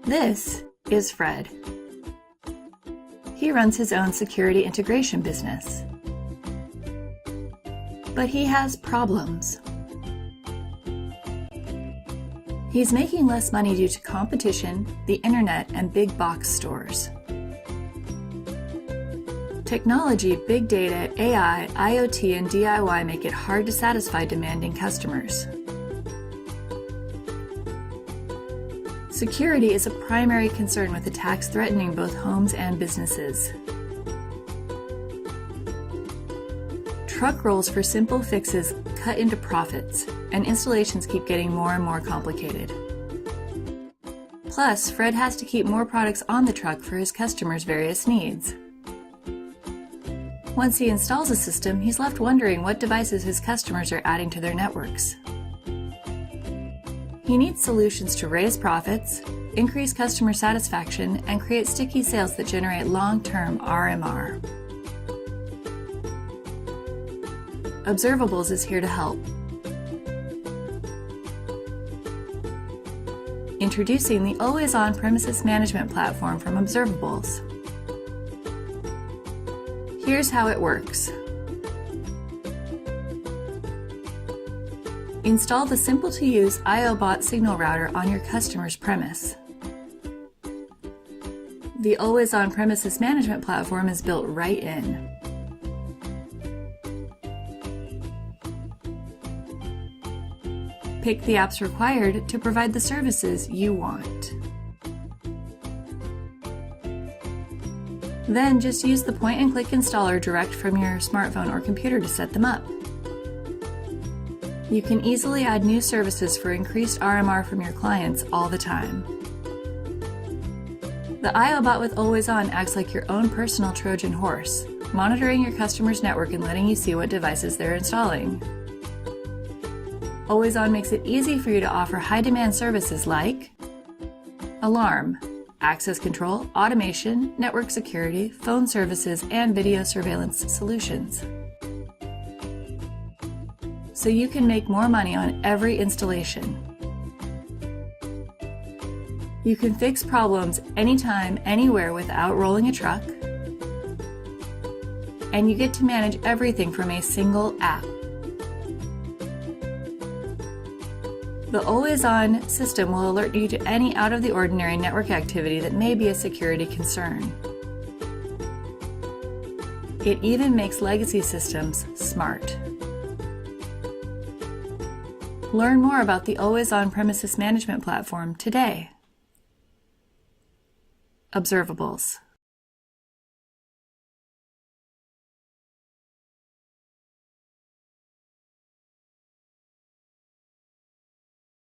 This is Fred. He runs his own security integration business. But he has problems. He's making less money due to competition, the internet, and big box stores. Technology, big data, AI, IoT, and DIY make it hard to satisfy demanding customers. Security is a primary concern with attacks threatening both homes and businesses. Truck rolls for simple fixes cut into profits, and installations keep getting more and more complicated. Plus, Fred has to keep more products on the truck for his customers' various needs. Once he installs a system, he's left wondering what devices his customers are adding to their networks. He needs solutions to raise profits, increase customer satisfaction, and create sticky sales that generate long-term RMR. Observables is here to help. Introducing the AlwaysON Premises Management Platform from Observables. Here's how it works. Install the simple-to-use IOBOT signal router on your customer's premise. The AlwaysON Premises Management Platform is built right in. Pick the apps required to provide the services you want. Then just use the point-and-click installer direct from your smartphone or computer to set them up. You can easily add new services for increased RMR from your clients all the time. The IOBOT with AlwaysON acts like your own personal Trojan Horse, monitoring your customer's network and letting you see what devices they're installing. AlwaysON makes it easy for you to offer high-demand services like alarm, access control, automation, network security, phone services, and video surveillance solutions. So you can make more money on every installation. You can fix problems anytime, anywhere without rolling a truck. And you get to manage everything from a single app. The AlwaysON system will alert you to any out-of-the-ordinary network activity that may be a security concern. It even makes legacy systems smart. Learn more about the AlwaysON Premises Management Platform today. Observables.